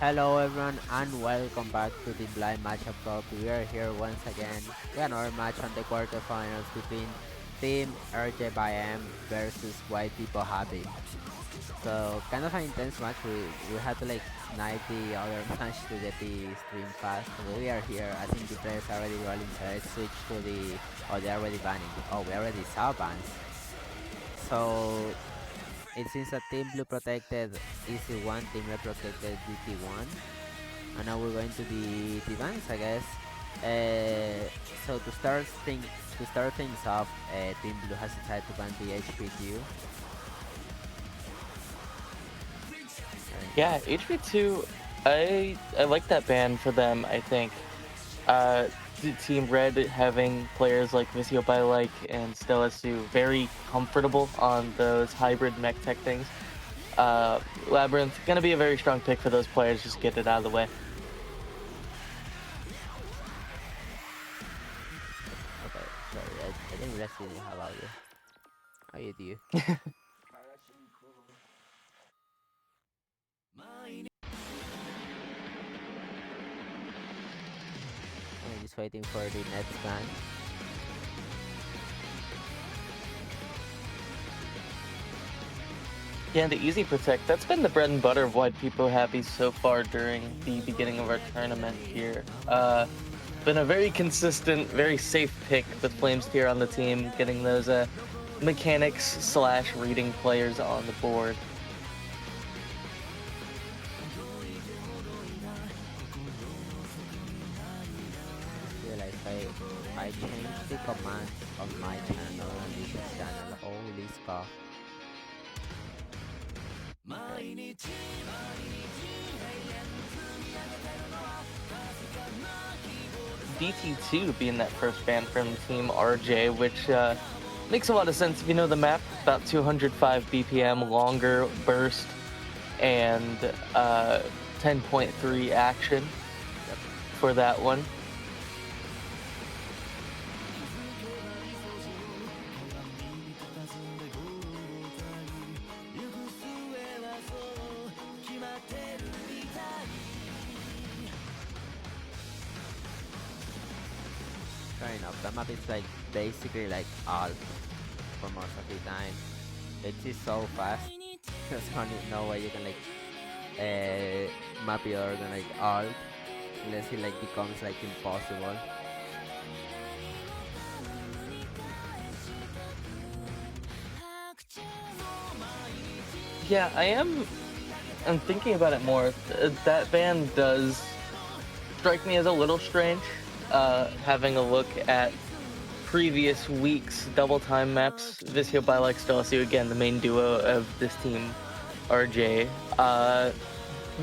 Hello everyone and welcome back to the blind matchup talk. We are here once again with another match on the quarterfinals between Team RJbyM versus widepeepohappy. So kind of an intense match. We had to like snipe the other match to get the stream fast. So we are here. I think the players are already rolling, so let's switch to the they're already banning. Oh, we already saw bans. So it seems that Team Blue protected EC1, Team Red protected DT1. And now we're going to the bans, I guess. So to start things off, Team Blue has decided to ban the HPQ. Yeah, HB2, I like that ban for them, I think. Uh, Team Red having players like Visio Bylike and Stellasu very comfortable on those hybrid mech tech things. Labyrinth, gonna be a very strong pick for those players, just get it out of the way. Okay, sorry, I didn't realize you didn't have audio. How you do? I'm just waiting for the next ban. Yeah, the easy protect, that's been the bread and butter of widepeepohappy so far during the beginning of our tournament here. Been a very consistent, very safe pick with Flames tier on the team, getting those mechanics slash reading players on the board. Realize I changed the commands on my channel and this channel. Holy stuff. DT2 being that first ban from Team RJ, which makes a lot of sense if you know the map. About 205 BPM, longer burst, and 10.3 action for that one. Fair enough. That map is like basically like alt for most of the time. It's just so fast. There's no way you can like map your organ like alt unless it like becomes like impossible. Yeah, I'm thinking about it more. That ban does strike me as a little strange. Having a look at previous week's double time maps, Visio Bylike Stellasu, again, the main duo of this team, RJ,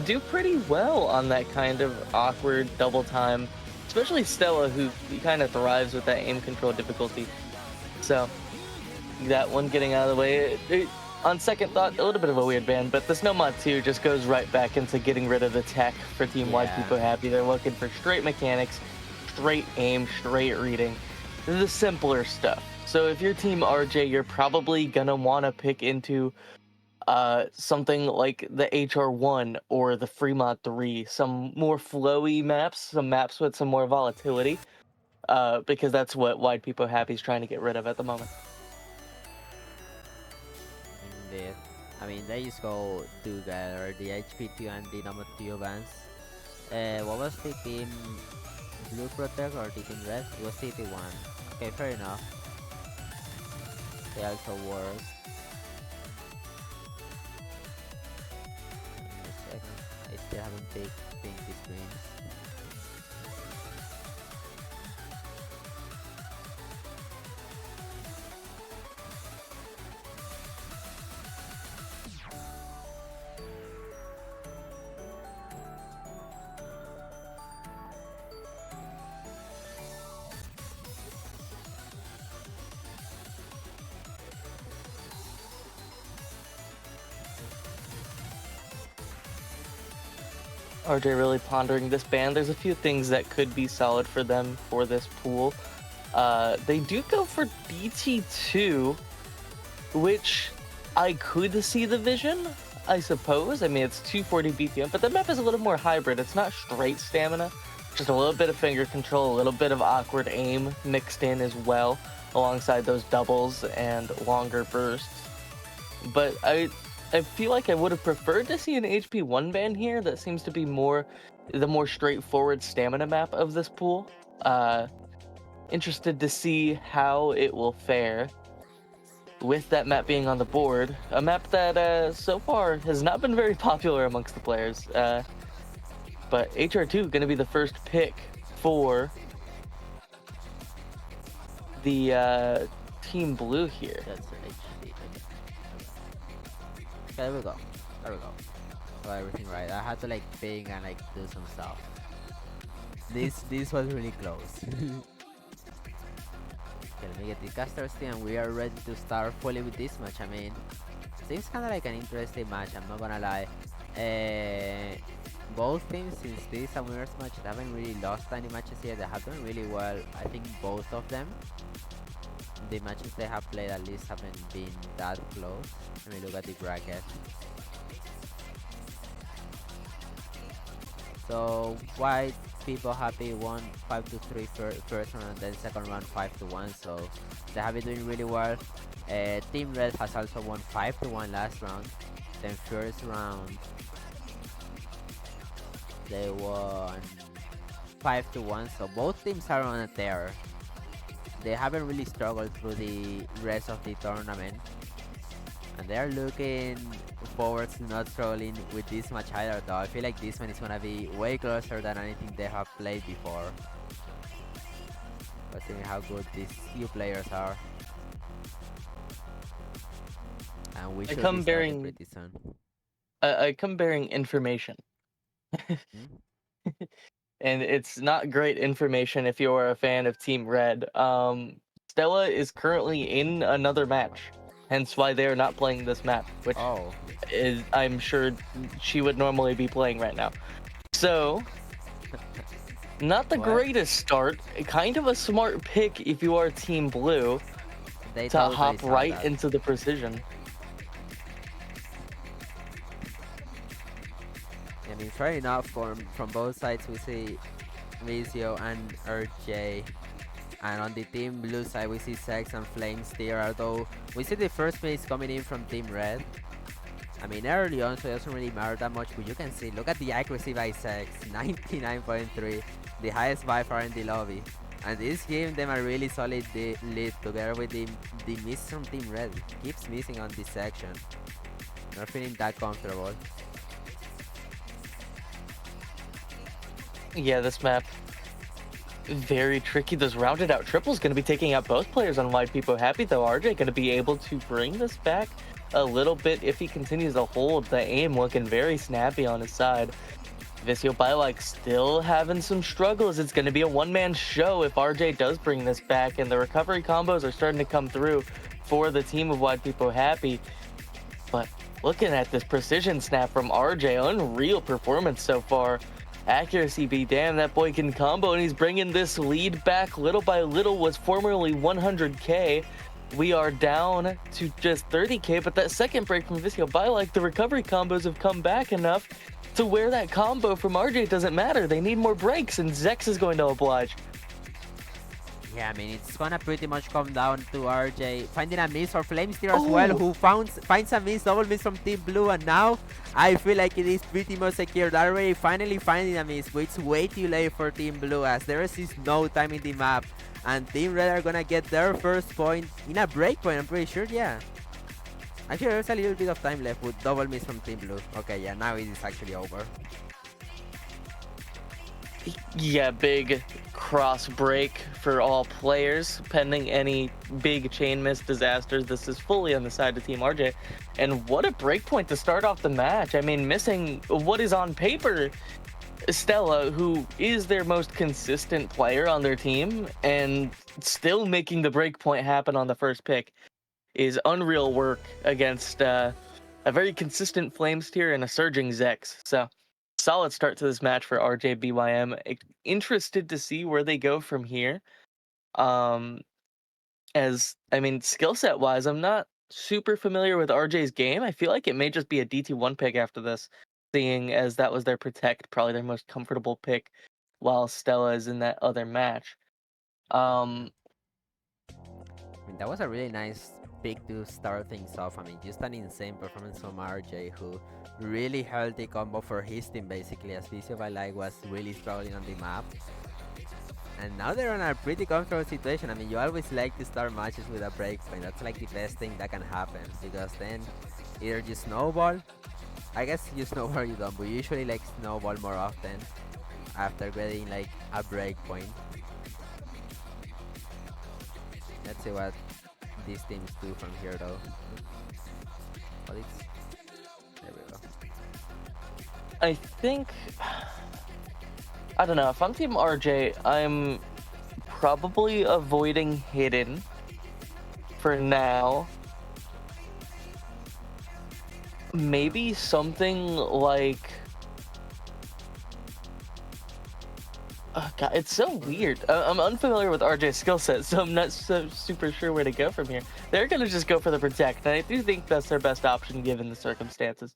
do pretty well on that kind of awkward double time, especially Stella, who kind of thrives with that aim control difficulty. So, that one getting out of the way, on second thought, a little bit of a weird ban, but the Snow Mod 2 just goes right back into getting rid of the tech for Team widepeepohappy. They're looking for straight mechanics, straight aim, straight reading, the simpler stuff. So if you're Team RJ, you're probably gonna want to pick into something like the HR1 or the Fremont 3, some more flowy maps, some maps with some more volatility, because that's what widepeepohappy is trying to get rid of at the moment. Indeed. I mean they just go together, the HP2 and the number 2 bands. What was the team blue protect or the team red? It was TT1. Okay, fair enough. They also worse. Give me a second. I still haven't picked the screens. RJ really pondering this ban. There's a few things that could be solid for them for this pool. They do go for DT2, which I could see the vision. I suppose. I mean, it's 240 BPM, but the map is a little more hybrid. It's not straight stamina, just a little bit of finger control, a little bit of awkward aim mixed in as well, alongside those doubles and longer bursts. But I feel like I would have preferred to see an HP 1 ban here. That seems to be the more straightforward stamina map of this pool. Interested to see how it will fare with that map being on the board. A map that so far has not been very popular amongst the players. But HR2 going to be the first pick for the Team Blue here. That's HD. Okay. Okay, there we go. There we go. Got everything right. I had to like ping and like do some stuff. This was really close. Okay, let me get the casters thing and we are ready to start fully with this match. I mean, seems kind of like an interesting match, I'm not gonna lie. Both teams, since this is a winners match, they haven't really lost any matches yet. They have done really well. I think both of them, the matches they have played at least haven't been that close. Let me look at the bracket. So white people happy won 5-3 first round and then second round 5-1. So they have been doing really well. Team red has also won 5-1 last round. Then first round they won 5-1. So both teams are on a tear. They haven't really struggled through the rest of the tournament. And they're looking forward to not struggling with this match either, though. I feel like this one is gonna be way closer than anything they have played before. Considering how good these few players are. And we should be starting pretty soon. I come bearing information. And it's not great information if you are a fan of Team Red. Stella is currently in another match, hence why they are not playing this map, which is, I'm sure she would normally be playing right now. So, not the greatest start. Kind of a smart pick if you are Team Blue to hop right into the precision. I mean, fair enough. From both sides, we see Vizio and RJ. And on the Team Blue side, we see Sex and Flames there. Although we see the first place coming in from Team Red. I mean, early on, so it doesn't really matter that much. But you can see, look at the accuracy by Sex, 99.3, the highest by far in the lobby. And this gave them a really solid lead together with the miss from Team Red. Keeps missing on this section. Not feeling that comfortable. Yeah, this map, very tricky. Those rounded out triples going to be taking out both players on widepeepohappy, though RJ going to be able to bring this back a little bit if he continues to hold. The aim looking very snappy on his side. widepeepohappy still having some struggles. It's going to be a one-man show if RJ does bring this back, and the recovery combos are starting to come through for the team of widepeepohappy. But looking at this precision snap from RJ, unreal performance so far. Accuracy be damned, that boy can combo, and he's bringing this lead back little by little. Was formerly 100k. We are down to just 30k, but that second break from widepeepohappy, the recovery combos have come back enough to where that combo from RJ doesn't matter. They need more breaks, and Zex is going to oblige. Yeah, I mean, it's gonna pretty much come down to RJ finding a miss, or Flamesteer as well, who finds a miss, double miss from Team Blue, and now I feel like it is pretty much secured. RJ finally finding a miss, but it's way too late for Team Blue, as there is no time in the map, and Team Red are gonna get their first point in a breakpoint, I'm pretty sure, yeah. Actually, there's a little bit of time left with double miss from Team Blue. Okay, yeah, now it is actually over. Yeah, big cross break for all players, pending any big chain miss disasters. This is fully on the side of Team RJ. And what a breakpoint to start off the match. I mean, missing what is on paper Stella, who is their most consistent player on their team, and still making the breakpoint happen on the first pick is unreal work against a very consistent Flamesteer and a surging Zex. So, solid start to this match for RJbyM. Interested to see where they go from here. As I mean, skill set wise, I'm not super familiar with RJ's game. I feel like it may just be a DT1 pick after this, seeing as that was their protect, probably their most comfortable pick, while Stella is in that other match. I mean, that was a really nice pick to start things off. I mean, just an insane performance from RJ, who really held the combo for his team, basically, as Vicio by was really struggling on the map. And now they're in a pretty comfortable situation. I mean, you always like to start matches with a breakpoint. That's like the best thing that can happen, because then either you snowball. I guess you snowball you don't, but you usually like snowball more often after getting like a breakpoint. Let's see what these teams do from here, though. There we go. I think, I don't know, if I'm Team RJ, I'm probably avoiding hidden for now. Maybe something like, oh God, it's so weird. I'm unfamiliar with RJ's skill set, so I'm not so super sure where to go from here. They're gonna just go for the protect, and I do think that's their best option given the circumstances.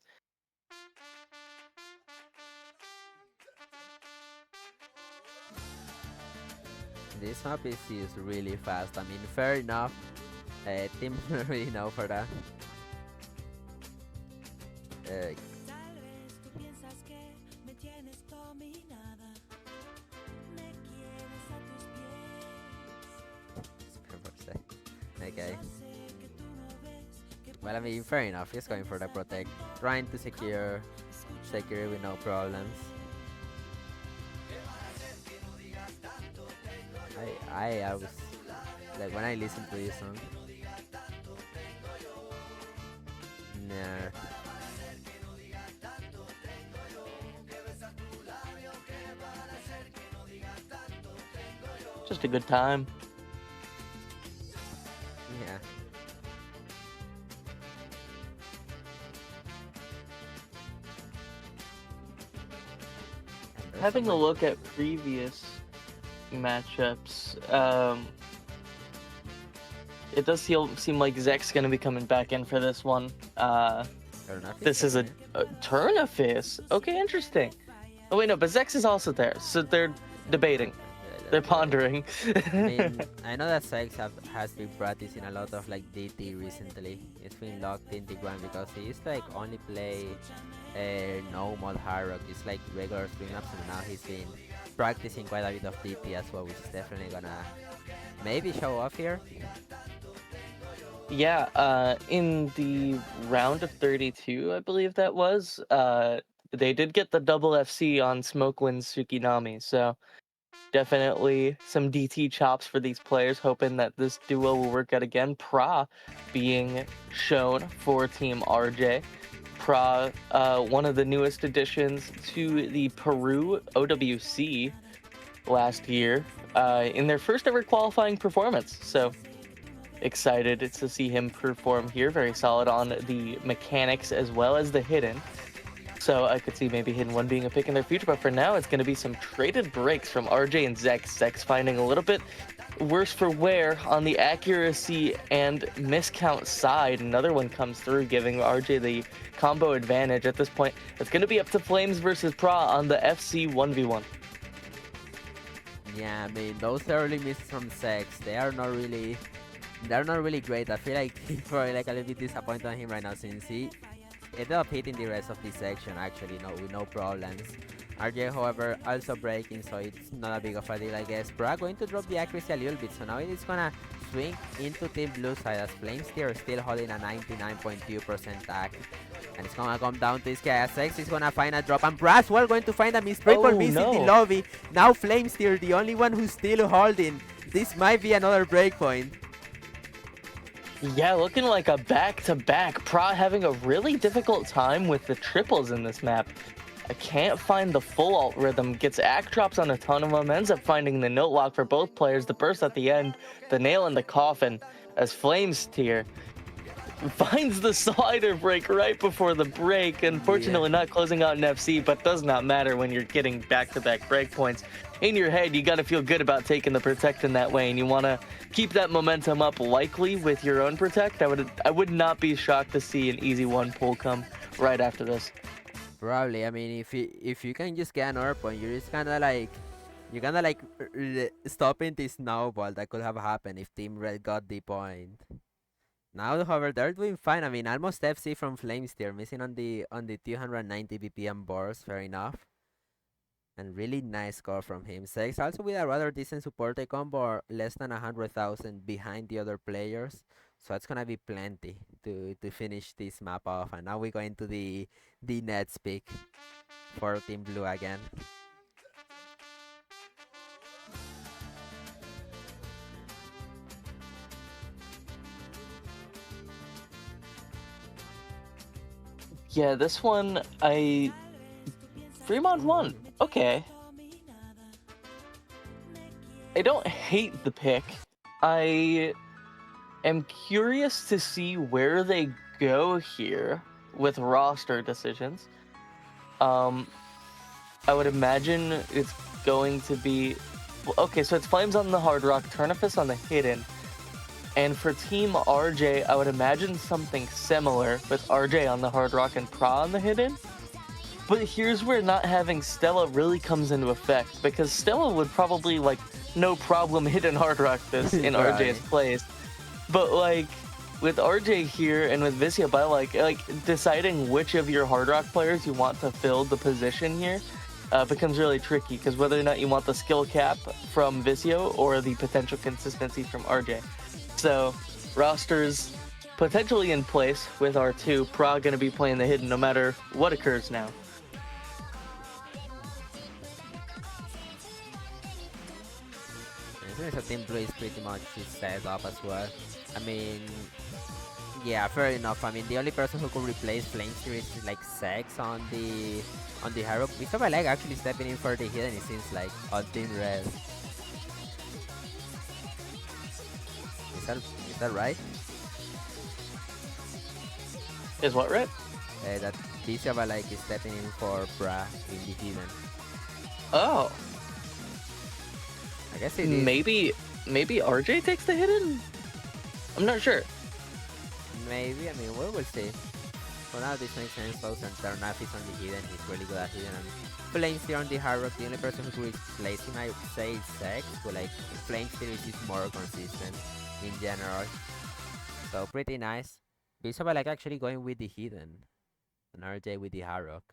This map is used really fast. I mean, fair enough. Teams don't really know for that. Okay. Well, I mean, fair enough. He's going for the protect, trying to secure with no problems. I was like, when I listen to this song, nah. Just a good time. Yeah. Having a look at previous matchups, it does seem like Zek's gonna be coming back in for this one. This is a Turniface. Okay, interesting. Oh wait, no, but Zex is also there, so they're debating. They're pondering. I mean, I know that Zex has been practicing a lot of like DT recently. It's been locked in Tiguan because he used to like only play no mod hard rock, just like regular stream ups, and now he's been practicing quite a bit of DT as well, which is definitely gonna maybe show off here. Yeah, in the round of 32, I believe that was, they did get the double FC on Smokewind's Tsukinami, so definitely some DT chops for these players, hoping that this duo will work out again. Pra being shown for Team RJ. Pra, one of the newest additions to the Peru OWC last year, in their first ever qualifying performance. So excited to see him perform here. Very solid on the mechanics as well as the hidden. So I could see maybe Hidden 1 being a pick in their future, but for now it's going to be some traded breaks from RJ and Zex. Zex finding a little bit worse for wear on the accuracy and miscount side. Another one comes through, giving RJ the combo advantage at this point. It's going to be up to Flames versus Pra on the FC 1v1. Yeah, I mean, those early misses from Zex, they're not really great. I feel like he's probably like a little bit disappointed on him right now, since he ended up hitting the rest of this section actually, with no problems. RJ, however, also breaking, so it's not a big of a deal, I guess. Pra going to drop the accuracy a little bit, so now it is gonna swing into Team Blue side, as Flames here still holding a 99.2% tag. And it's gonna come down to this guy, as Zex is gonna find a drop, and Pra as well going to find a mistake for missing the lobby. Now Flames here, the only one who's still holding. This might be another breakpoint. Yeah, looking like a back-to-back. Pra having a really difficult time with the triples in this map. I can't find the full ult rhythm. Gets act drops on a ton of them. Ends up finding the note lock for both players. The burst at the end. The nail in the coffin as Flames tier finds the slider break right before the break. Unfortunately, Yeah. not closing out an FC, but does not matter when you're getting back-to-back break points. In your head, you got to feel good about taking the protect in that way, and you want to keep that momentum up. Likely with your own protect, I would not be shocked to see an easy one pull come right after this. Probably. I mean, if you can just get another point, you're kind of like stopping the snowball that could have happened if Team Red got the point. Now, however, they're doing fine. I mean, almost FC from Flamesteer, missing on the 290 BPM burst. Fair enough. And really nice score from him. Sex also with a rather decent support combo, less than 100,000 behind the other players. So it's gonna be plenty to finish this map off. And now we go into the Nets pick for Team Blue again. Yeah, this one, Fremont won. Okay. I don't hate the pick. I am curious to see where they go here with roster decisions. I would imagine it's going to be... Okay, so it's Flames on the Hard Rock, Turnifus on the Hidden. And for Team RJ, I would imagine something similar with RJ on the Hard Rock and Pra on the Hidden. But here's where not having Stella really comes into effect, because Stella would probably, like, no problem Hidden Hard Rock this in Right. RJ's place. But, like, with RJ here and with Visio, by like deciding which of your Hard Rock players you want to fill the position here becomes really tricky, because whether or not you want the skill cap from Visio or the potential consistency from RJ. So, rosters potentially in place with R2. Pra going to be playing the Hidden no matter what occurs now. I think so Team Blue is pretty much set up as well. I mean, yeah, fair enough. I mean, the only person who could replace Flamesteer is like Sex on the Hero. We saw like actually stepping in for the Hidden, it seems like, on Team Red. Is that right? Is what right? That Bishop like is stepping in for Bra in the Hidden. Oh. I guess it is. Maybe RJ takes the Hidden? I'm not sure. Maybe, I mean, we will see. For now, this makes sense. Thousand Ternaf is on the Hidden, he's really good at Hidden. And Flamesteer on the Hard Rock, the only person who could replace him, I would say, is Sex, but like, Flamesteer is more consistent in general. So, pretty nice. Bishop like actually going with the Hidden, and RJ with the Hard Rock.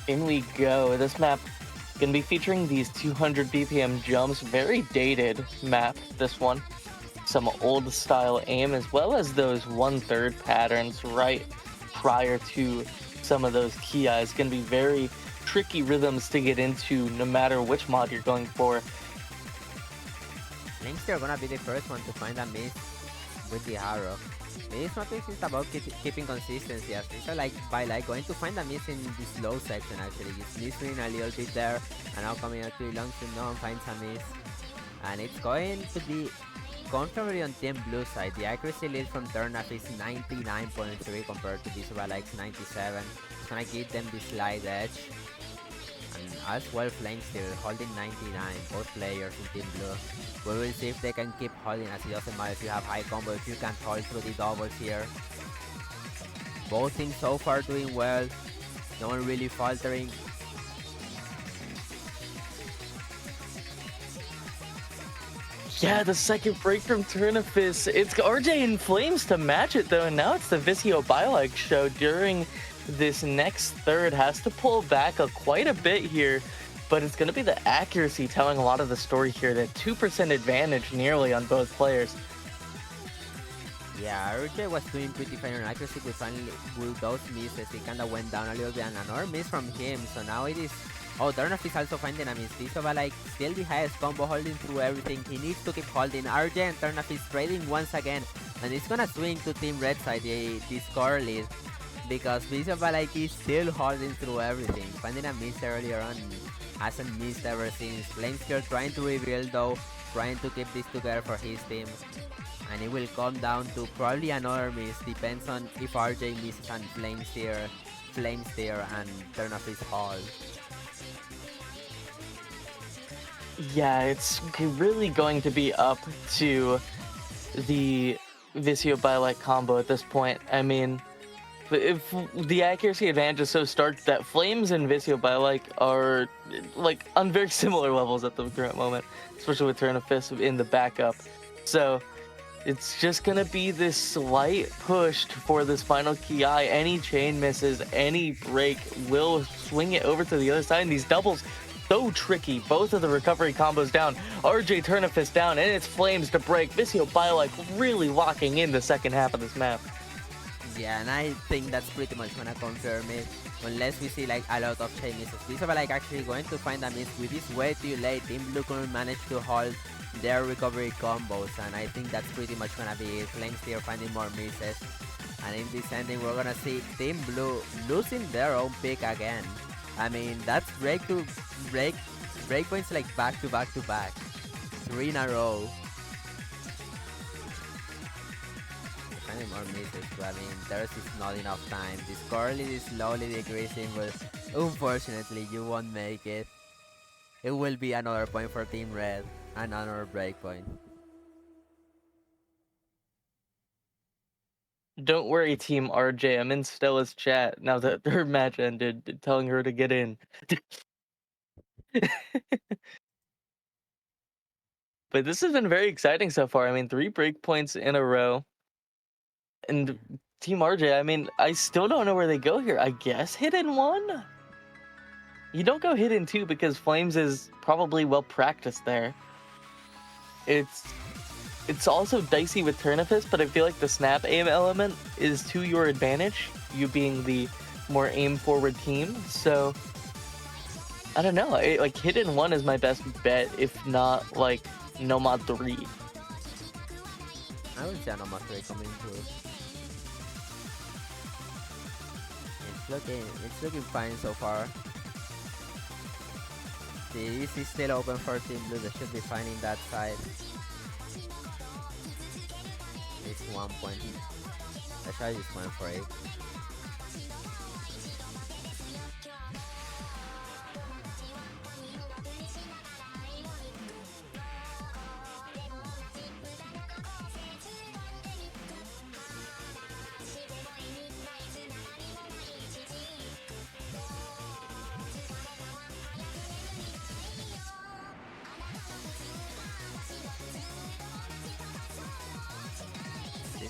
In we go. This map gonna be featuring these 200 BPM jumps. Very dated map, this one. Some old style aim, as well as those 1/3 patterns right prior to some of those key eyes. Gonna be very tricky rhythms to get into no matter which mod you're going for. Flamesteer are gonna be the first one to find a miss with the Hard Rock. This map is about keeping consistency, as these are like by like going to find a miss in this low section actually, just missing a little bit there, and now coming out to long to no one finds a miss. And it's going to be comfortably on Team Blue side. The accuracy lead from Turnaf is 99.3 compared to Visual X's 97. It's gonna give them the slide edge. And as well, Flamesteer holding 99, both players in Team Blue. We will see if they can keep holding, as it doesn't matter if you have high combo, if you can't hold through the doubles here. Both teams so far doing well, no one really faltering. Yeah, the second break from Turnifus. It's RJ and Flames to match it though, and now it's the Visio Bioleg show during this next third. Has to pull back quite a bit here, but it's going to be the accuracy telling a lot of the story here. That 2% advantage nearly on both players. Yeah, RJ was doing pretty fine on accuracy with those misses. He kinda went down a little bit and another miss from him. So now it is. Oh, Darnaf is also finding a miss. Tisova like still the highest combo holding through everything. He needs to keep holding. RJ and Darnaf is trading once again. And it's gonna swing to Team Red side the score lead. Because Tisova like is still holding through everything. Finding a miss earlier on. Hasn't missed ever since. Flamescare trying to rebuild though. Trying to keep this together for his team. And it will come down to probably another miss. Depends on if RJ misses and Flames there and turn off his hall. Yeah, it's really going to be up to the Visio Bylite combo at this point. I mean, if the accuracy advantage is so stark that Flames and Visio Bylite are like on very similar levels at the current moment, especially with Turn of Fist in the backup. So it's just gonna be this slight push for this final Ki. Any chain misses, any break will swing it over to the other side. And these doubles, so tricky. Both of the recovery combos down. RJ Turnifist down, and it's Flames to break. Visio Bylite really locking in the second half of this map. Yeah, and I think that's pretty much gonna confirm it. Unless we see like a lot of chain misses. Visova like actually going to find a miss with this way too late. Team Blue couldn't manage to hold their recovery combos, and I think that's pretty much gonna be it. Flames here finding more misses. And in this ending we're gonna see Team Blue losing their own pick again. I mean that's break points like back to back to back. 3 in a row. Finding more misses, but I mean there's just not enough time. The score lead is slowly decreasing, but unfortunately you won't make it. It will be another point for Team Red. Another break point. Don't worry, Team RJ. I'm in Stella's chat now that her match ended, telling her to get in. But this has been very exciting so far. I mean, 3 breakpoints in a row. And Team RJ, I mean, I still don't know where they go here. I guess Hidden 1? You don't go Hidden 2 because Flames is probably well practiced there. It's also dicey with Turnifist, but I feel like the snap aim element is to your advantage, you being the more aim forward team. So I don't know. Like Hidden 1 is my best bet, if not like Nomad 3. I would say Nomad 3 coming through. It's looking fine so far. The East is still open for Team Blue. They should be finding that side. It's 1 point. I just went for it.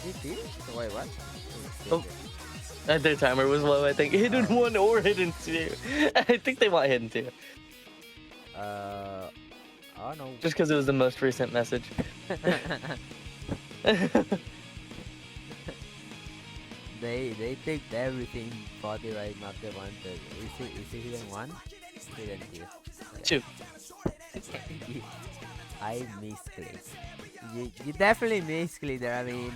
Did he? Wait, what? Oh. Their timer was low, I think. Hidden 1 or Hidden 2. I think they want Hidden 2. Oh no. Just because it was the most recent message. They picked everything for the right map they wanted. Is it Hidden 1? Hidden 2. 2. I misclicked. You definitely misclicked there, I mean.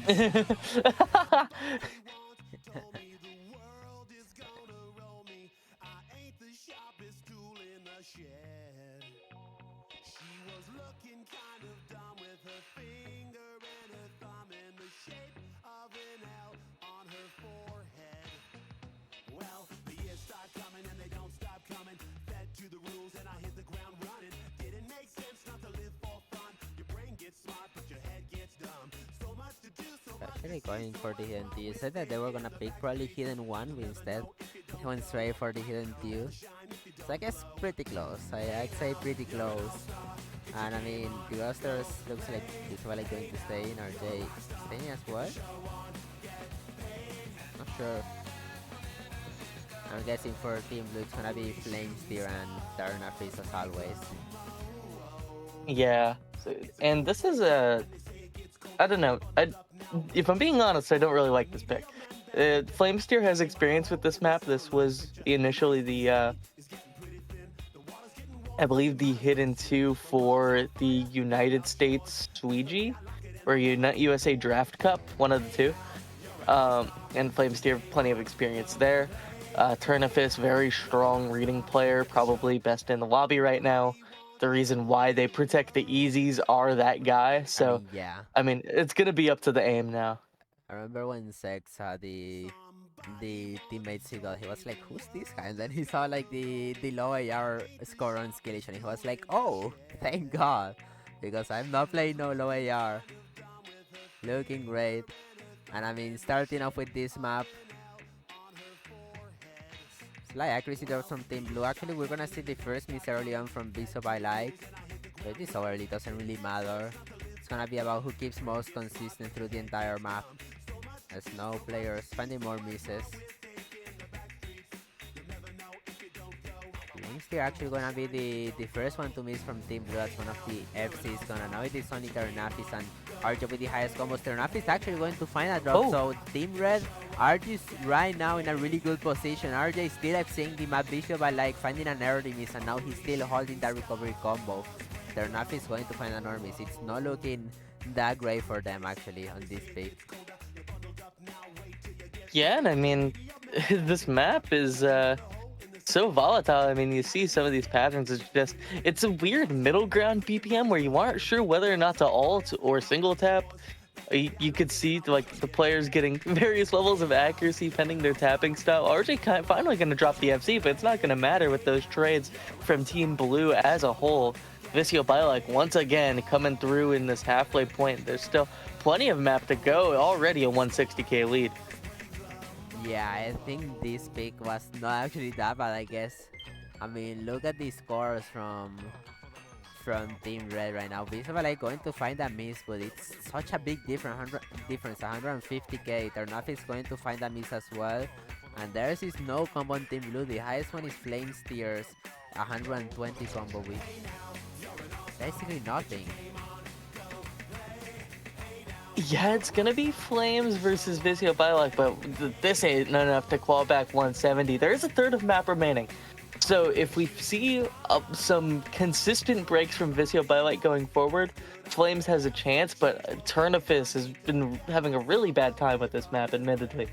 Actually going for the hidden T. You said that they were gonna pick probably hidden 1, but instead they went straight for the hidden 2. So I guess pretty close. I'd say pretty close. And I mean, the rosters looks like it's probably going to stay in. Are they staying as well? Not sure. I'm guessing for Team Blue it's gonna be Flames here and Darna Freeze as always. Yeah. And this is a... I don't know. if I'm being honest, I don't really like this pick. Flamesteer has experience with this map. This was initially the, I believe, the hidden 2 for the United States Sweegie, or USA Draft Cup, one of the two. And Flamesteer, plenty of experience there. Turnifus, very strong reading player, probably best in the lobby right now. The reason why they protect the easies are that guy. So, Yeah. I mean, it's gonna be up to the aim now. I remember when Sex saw the teammates he got, he was like, "Who's this guy?" And then he saw like the low AR score on Skillish, and he was like, "Oh, thank God," because I'm not playing no low AR. Looking great, and I mean, starting off with this map, slight accuracy there from Team Blue. Actually, we're gonna see the first miss early on from Biso by like, but this so early doesn't really matter. It's gonna be about who keeps most consistent through the entire map. As no players finding more misses. They're actually gonna be the first one to miss from Team Blue. That's one of the FCs gonna know it is only Ternafis and RJ with the highest combos. Ternafis actually going to find a drop. Oh. So Team Red, RJ is right now in a really good position. RJ is still seeing the map visual by like finding an early miss, and now he's still holding that recovery combo. Ternafis going to find another miss. It's not looking that great for them actually on this pick. Yeah, and I mean, this map is so volatile. I mean, you see some of these patterns. It's a weird middle ground BPM where you aren't sure whether or not to ult or single tap. You could see like the players getting various levels of accuracy pending their tapping style. RJ finally going to drop the FC, but it's not going to matter with those trades from Team Blue as a whole. Visio Bylike once again coming through in this halfway point. There's still plenty of map to go. Already a 160k lead. Yeah, I think this pick was not actually that bad, I guess. I mean, look at the scores from Team Red right now. Visible like going to find a miss, but it's such a big difference. 150k. Ternaf is going to find a miss as well. And theirs is no combo on Team Blue. The highest one is Flamesteer's 120 combo with basically nothing. Yeah, it's gonna be Flames versus Visio Bylike, but this ain't enough to claw back 170. There is a third of map remaining. So if we see some consistent breaks from Visio Bylike going forward, Flames has a chance, but Turnifus has been having a really bad time with this map, admittedly.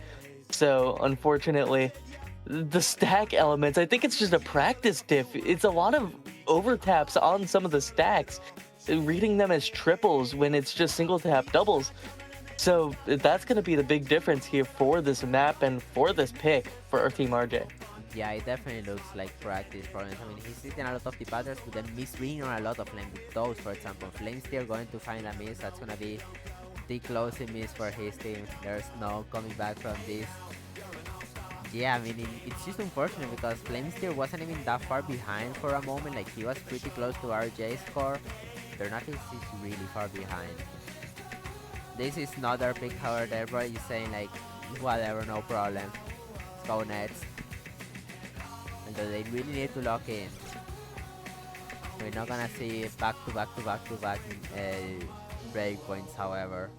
So unfortunately, the stack elements, I think it's just a practice diff. It's a lot of overtaps on some of the stacks, reading them as triples when it's just single tap doubles. So that's going to be the big difference here for this map and for this pick for our Team RJ. Yeah, it definitely looks like practice problems. I mean, he's hitting a lot of the patterns, but then misreading on a lot of them. With those, for example, Flames still going to find a miss. That's going to be the closing miss for his team. There's no coming back from this. Yeah, I mean, it's just unfortunate because Flamesteer wasn't even that far behind for a moment. Like, he was pretty close to RJ's score. Ternafis is really far behind. This is not their pick, however, everybody is saying, like, whatever, no problem. Let's go next. And they really need to lock in. We're not gonna see back to back breakpoints, however.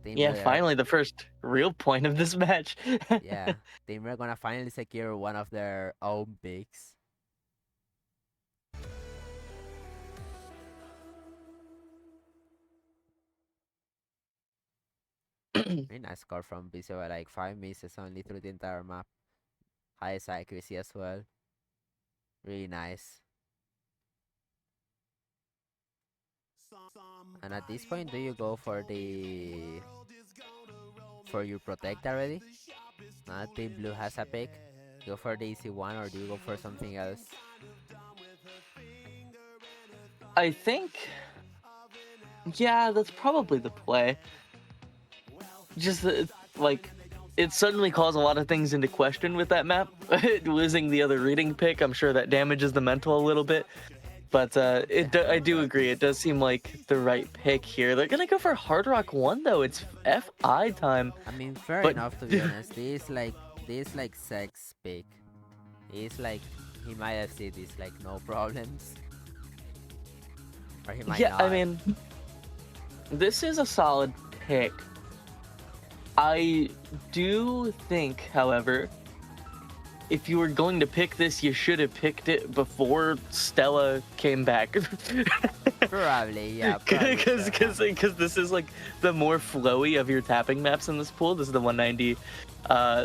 Yeah, finally the first real point of this match. Yeah, Team Red gonna finally secure one of their own picks. Very nice score from BCO, like 5 misses only through the entire map. Highest accuracy as well. Really nice. And at this point, do you go for your protect already? Team Blue has a pick. Go for the easy one, or do you go for something else? I think, yeah, that's probably the play. Just like, it suddenly calls a lot of things into question with that map. Losing the other reading pick, I'm sure that damages the mental a little bit. But I do agree, it does seem like the right pick here. They're gonna go for Hard Rock 1 though. It's FI time. I mean, fair enough, to be honest. This like Sex pick. He's like, he might have said this like no problems. Or he might not. I mean, this is a solid pick. I do think, however, if you were going to pick this, you should have picked it before Stella came back. Probably, yeah, probably Because should have. this is like the more flowy of your tapping maps in this pool. This is the 190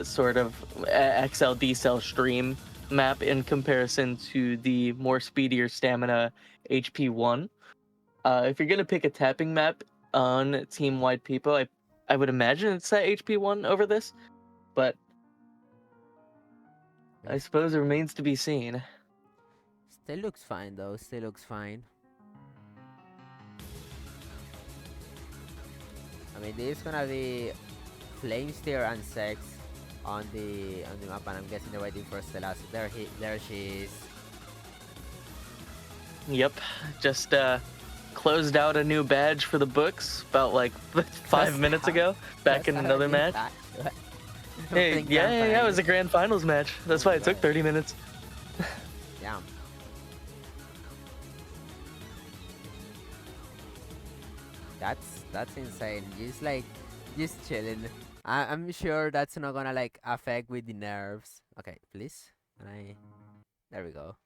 sort of XL decel stream map in comparison to the more speedier stamina HP1. If you're gonna pick a tapping map on Team Wide People, I would imagine it's that HP1 over this, but I suppose it remains to be seen. Still looks fine though, still looks fine. I mean, this is gonna be Flamesteer and Sex on the map, and I'm guessing they're waiting for Stella. So there she is. Yep, just closed out a new badge for the books about like 5 minutes ago, back in another match. Hey, yeah, it was a grand finals match. That's why it took 30 minutes. Yeah. That's insane. Just chilling. I'm sure that's not gonna like affect with the nerves. Okay, please. There we go.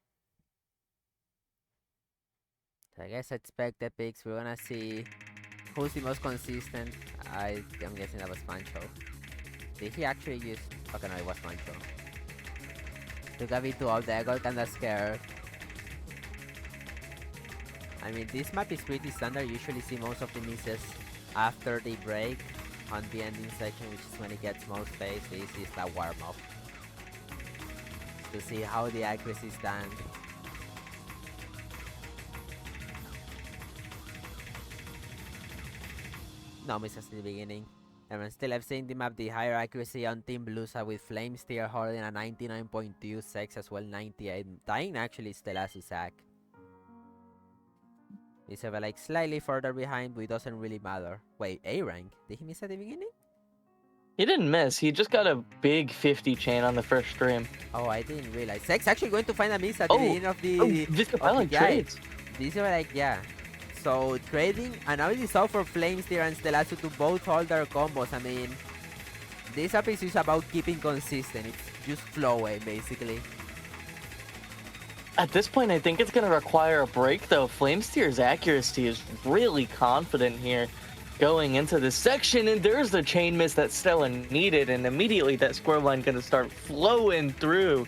So I guess expect the picks. We're gonna see who's the most consistent. I'm guessing that was Pancho. Did he actually use? Okay, no, it was Pancho. Took a bit too out there. I got kinda scared. I mean, this map is pretty standard. Usually see most of the misses after the break on the ending section, which is when it gets most space. This is the warm up to see how the accuracy stand. No misses in the beginning. And still, I've seen the map the higher accuracy on Team Blue side with Flamesteer holding a 99.2, Sex as well 98, dying actually still as a sack. He's like slightly further behind, but it doesn't really matter. Wait, A rank? Did he miss at the beginning? He didn't miss. He just got a big 50 chain on the first stream. Oh, I didn't realize. Sex actually going to find a miss at the beginning of the. I like trades. These are like, yeah. So trading, and now it is all for Flamesteer and Stellazu to both hold their combos. I mean, this episode is about keeping consistent. It's just flowing basically. At this point, I think it's going to require a break, though. Flamesteer's accuracy is really confident here going into this section, and there's the chain miss that Stella needed, and immediately that score line going to start flowing through.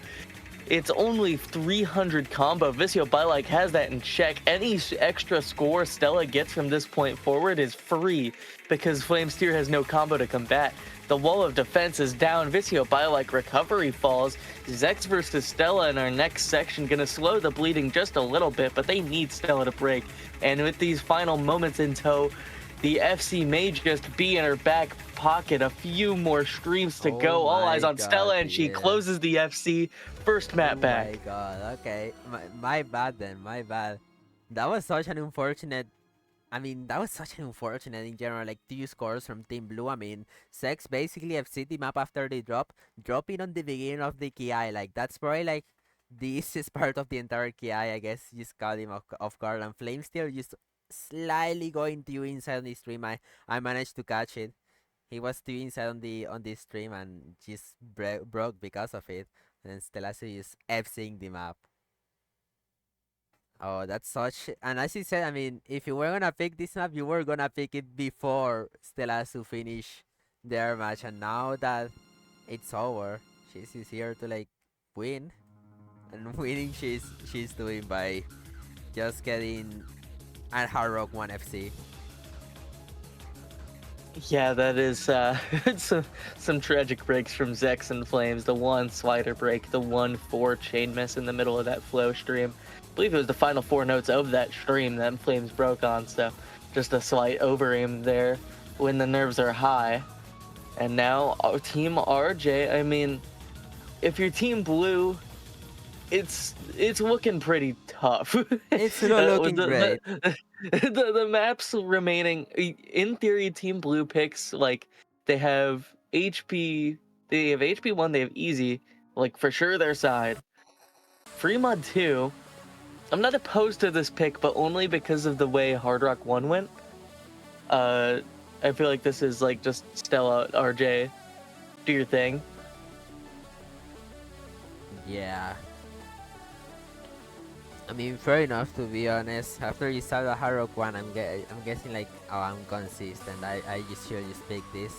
It's only 300 combo. Visio Bylike has that in check. Any extra score Stella gets from this point forward is free because Flamesteer has no combo to combat. The wall of defense is down. Visio Bylike recovery falls. Zex versus Stella in our next section gonna slow the bleeding just a little bit, but they need Stella to break. And with these final moments in tow, the FC may just be in her back pocket. A few more streams to go. All eyes on Stella, and she closes the FC first map back. Oh my god, okay. My bad then, my bad. That was such an unfortunate... I mean, that was such an unfortunate in general, like 2 scores from Team Blue. I mean, Sex basically FC the map after they dropping on the beginning of the KI. Like, that's probably like the easiest part of the entire KI, I guess. Just caught him off guard, and Flamesteer just slightly going to inside on the stream. I managed to catch it. He was too inside on the stream and just broke because of it. And Stellazu is FCing the map. Oh, that's such... And as you said, I mean, if you were gonna pick this map, you were gonna pick it before Stellazu finish their match. And now that it's over, she's here to like win. And winning she's doing by just getting at Hard Rock 1 FC. Yeah, that is some tragic breaks from Zex and Flames. The 1 slider break, the 1-4 chain miss in the middle of that flow stream. I believe it was the final 4 notes of that stream that Flames broke on, so just a slight over-aim there when the nerves are high. And now our Team RJ, I mean, if you're Team Blue, it's looking pretty tough. It's not looking great. The maps remaining, in theory, Team Blue picks, like, they have HP1, they have easy, like, for sure their side. Free Mod 2, I'm not opposed to this pick, but only because of the way Hard Rock 1 went. I feel like this is like just Stella, RJ, do your thing. Yeah. I mean, fair enough to be honest. After you saw the hard rock one, I'm guessing like, oh, I'm consistent. I just should just pick this.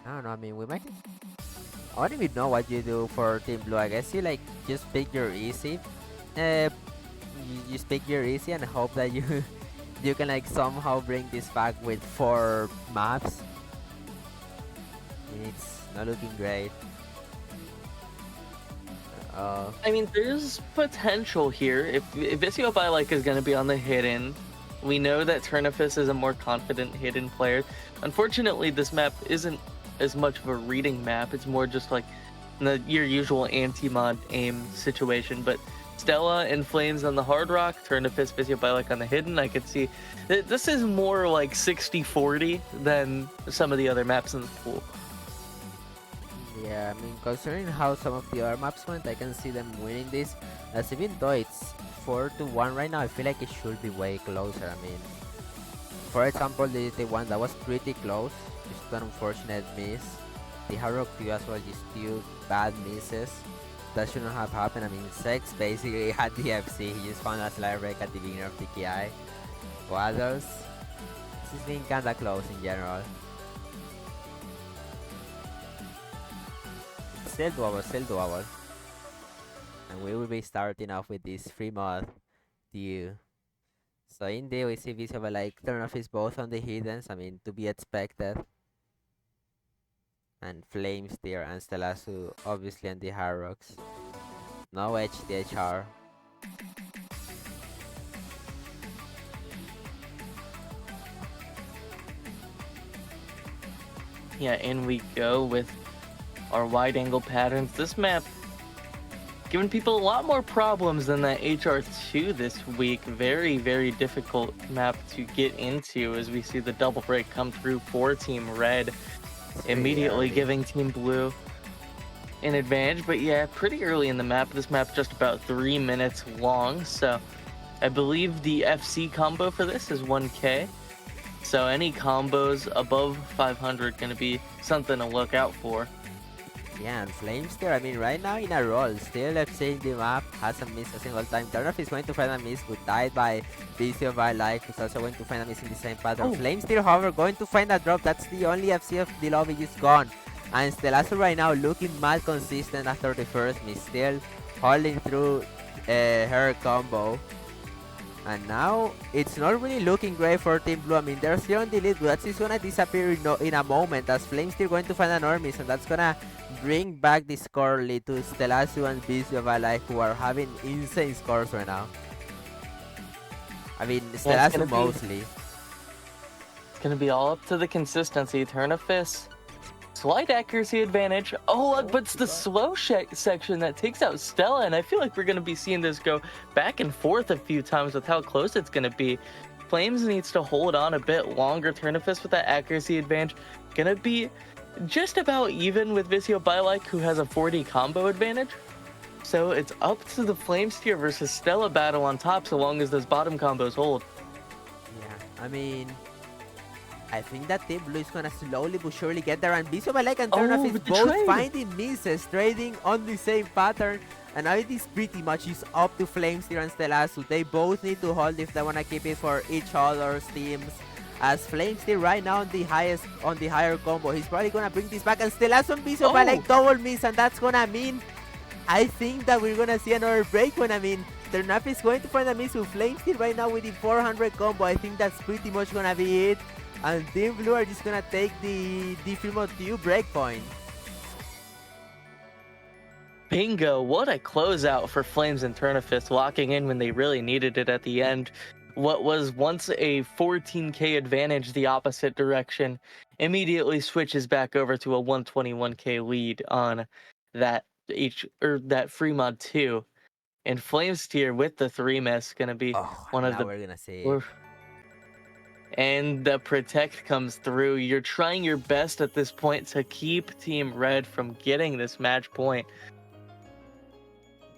I don't know. I mean, we might. I don't even know what you do for Team Blue. I guess you like just pick your easy. You just pick your easy and hope that you you can like somehow bring this back with 4 maps. And it's not looking great. Uh, I mean, there's potential here. If Visio Bylike is going to be on the hidden, we know that Turnifus is a more confident hidden player. Unfortunately, this map isn't as much of a reading map. It's more just like your usual anti-mod aim situation. But Stella and Flames on the hard rock, Turnifus, Visio Bylike on the hidden, I could see this is more like 60-40 than some of the other maps in the pool. yeah, I mean, considering how some of the other maps went, I can see them winning this. As even though it's 4-1 right now, I feel like it should be way closer. I mean, for example, the one that was pretty close, just an unfortunate miss. The Hard Rock 2 as well, just 2 bad misses. That shouldn't have happened. I mean, Sex basically had the FC. He just found a slide break at the beginning of the KI. Waddles, this is being kinda close in general. Still doable, still doable. And we will be starting off with this free mod due. So indeed we see visible like turn off is both on the hiddens, I mean to be expected. And Flames there and Stellasu obviously on the hard rocks. No HDHR. Yeah, in we go with our wide angle patterns. This map giving people a lot more problems than that HR2 this week. Very, very difficult map to get into as we see the double break come through for Team Red, immediately giving Team Blue an advantage. But yeah, pretty early in the map. This map just about 3 minutes long, so I believe the FC combo for this is 1K. So any combos above 500 gonna be something to look out for. Yeah, and Flames there, I mean right now in a roll, still FC in the map, hasn't missed a single time. Turnoff is going to find a miss, but died by BC of Life, who's also going to find a miss in the same pattern. Flames still, however, going to find a drop. That's the only FC of the lobby just gone. And Stellazo right now looking mad consistent after the first miss, still holding through her combo. And now it's not really looking great for Team Blue. I mean, they're still on the lead, but that's gonna disappear in a moment as Flames still going to find an Ormis, and that's gonna bring back the score lead to Stellasu and Bisio Valai, who are having insane scores right now. I mean, Stellasu mostly. It's gonna be all up to the consistency. Turnifus, slight accuracy advantage. Oh, but it's the slow section that takes out Stella, and I feel like we're gonna be seeing this go back and forth a few times with how close it's gonna be. Flames needs to hold on a bit longer. Turnifus with that accuracy advantage gonna be just about even with Visio Bylike, who has a 40 combo advantage. So it's up to the Flames tier versus Stella battle on top, so long as those bottom combos hold. Yeah, I mean, I think that Team Blue is gonna slowly but surely get there, and Visio Bylike and Turnoff is both finding misses, trading on the same pattern. And now it is pretty much is up to Flames here and Stellasu. They both need to hold if they wanna keep it for each other's teams. As Flames still right now on the higher combo. He's probably gonna bring this back, and Stellasu and Visio Bylike double miss, and that's gonna mean I think that we're gonna see another break when I mean Turnaf is going to find a miss with Flames still right now with the 400 combo. I think that's pretty much gonna be it. And Team Blue are just gonna take the Filmo 2 breakpoint. Bingo, what a closeout for Flames and Turnifus, locking in when they really needed it at the end. What was once a 14k advantage the opposite direction immediately switches back over to a 121k lead on that that free mod 2. And Flames tier with the 3 miss gonna be one of the we're gonna see it. And the protect comes through. You're trying your best at this point to keep Team Red from getting this match point.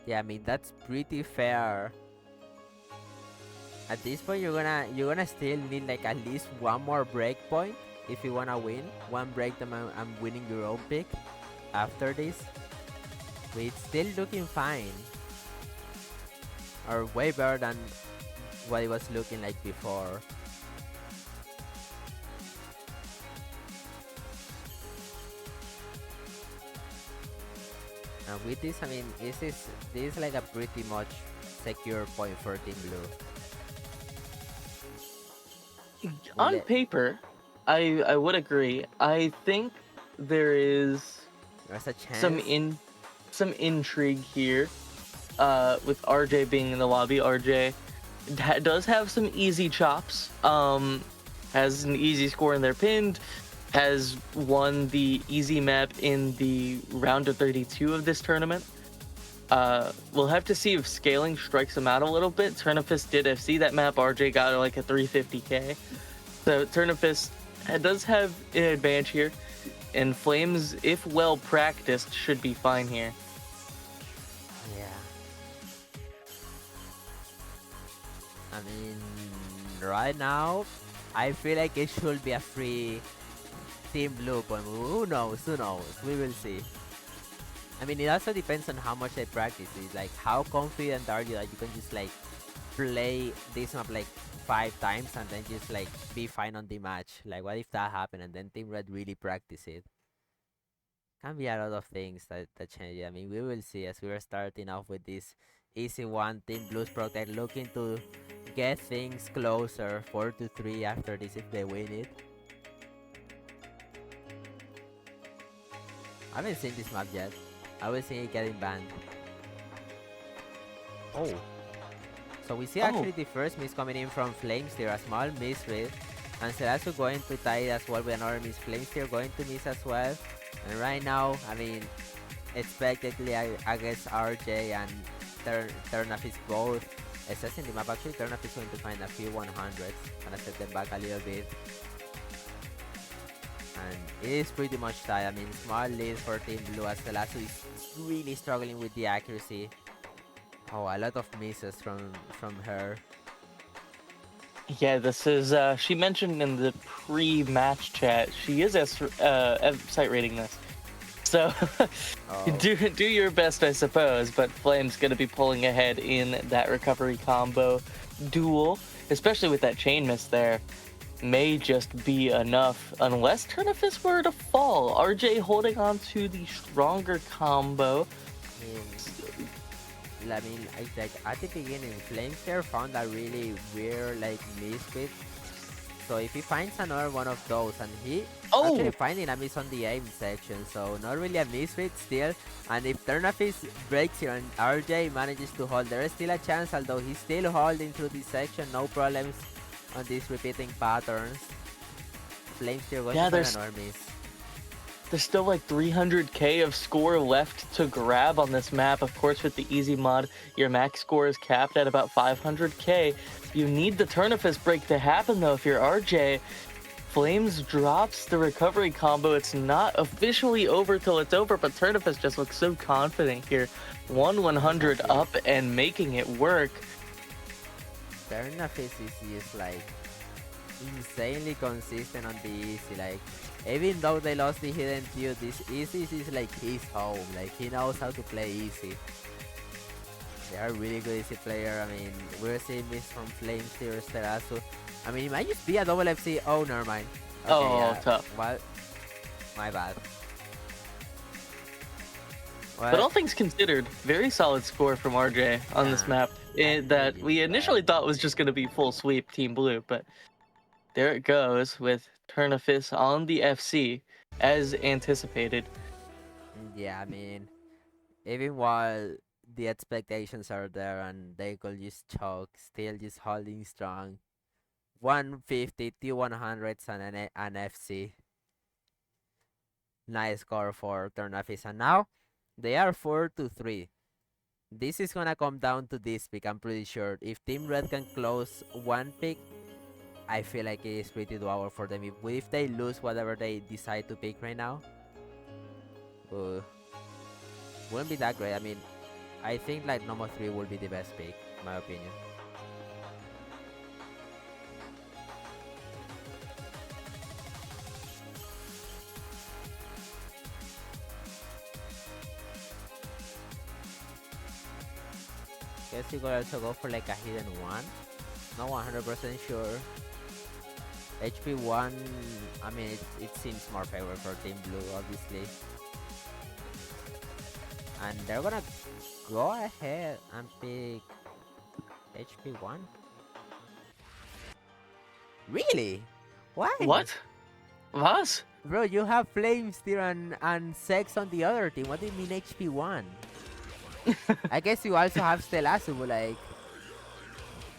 Yeah, I mean, that's pretty fair. At this point, you're gonna still need like at least one more break point if you wanna win. One break them and winning your own pick after this. But it's still looking fine, or way better than what it was looking like before. And with this, I mean, this is like a pretty much secure point for Team Blue. On paper, I would agree. I think there is There's a some chance. some intrigue here. With RJ being in the lobby, RJ does have some easy chops. Has an easy score in their pinned. Has won the easy map in the round of 32 of this tournament. We'll have to see if scaling strikes him out a little bit. Turnifist did FC that map. RJ got like a 350k. So Turnifist does have an advantage here. And Flames, if well practiced, should be fine here. Yeah. I mean, right now, I feel like it should be a free Team Blue, but who knows? Who knows? We will see. I mean, it also depends on how much they practice it. Like, how confident are you that you can just like play this map like 5 times and then just like be fine on the match? Like, what if that happened and then Team Red really practice it? Can be a lot of things that change. I mean, we will see as we are starting off with this easy one. Team Blues Protect looking to get things closer, 4-3 after this if they win it. I haven't seen this map yet. I was seeing it getting banned. Oh. So we see actually the first miss coming in from Flames here. A small miss with. And Selasu going to tie it as well with another miss. Flames here going to miss as well. And right now, I mean, expectedly, I guess RJ and Turnaf is both assessing the map. Actually, Turnaf is going to find a few 100s. Gonna set them back a little bit. And it is pretty much tight. I mean, small lead for Team Blue as Selasu is really struggling with the accuracy. Oh, a lot of misses from her. Yeah, this is, she mentioned in the pre-match chat, she is site rating this. So, Oh. do your best, I suppose, but Flame's going to be pulling ahead in that recovery combo duel, especially with that chain miss there. May just be enough, unless Turnifist were to fall. RJ holding on to the stronger combo. I mean, like at the beginning, Flameshare found a really weird like misfit. So if he finds another one of those, and he actually finding a miss on the aim section, so not really a misfit still. And if Turnafist breaks here and RJ manages to hold, there is still a chance, although he's still holding through this section, no problems on these repeating patterns. Flameshare going to find another miss. There's still like 300k of score left to grab on this map. Of course, with the easy mod, your max score is capped at about 500k. You need the Turnifist break to happen, though, if you're RJ. Flames drops the recovery combo. It's not officially over till it's over, but Turnifist just looks so confident here. 100 up and making it work. Turnifist is just like insanely consistent on the easy. Like, even though they lost the hidden feud, this easy is like his home. Like, he knows how to play easy. They are really good easy player. I mean, we're seeing this from Flames here, Sterasu. I mean, it might just be a double FC. Oh, never mind. Okay, tough. Well, my bad. Well, but all things considered, very solid score from RJ on this map. That we initially thought was just going to be full sweep Team Blue, but there it goes with Turnifist on the FC as anticipated. Yeah, I mean, even while the expectations are there and they could just choke, still just holding strong. 150, 100s and an FC. Nice score for Turnafis. And now they are 4-3. This is gonna come down to this pick, I'm pretty sure. If Team Red can close one pick, I feel like it is pretty doable for them. If they lose whatever they decide to pick right now, wouldn't be that great. I mean, I think like number 3 will be the best pick, in my opinion. Guess you could also go for like a hidden one. Not 100% sure. HP1, I mean, it seems more favorable for Team Blue, obviously. And they're gonna go ahead and pick HP1. Really? Why? What? Was? Bro, you have Flamesteer and Sex on the other team. What do you mean HP1? I guess you also have Stellasu, but like,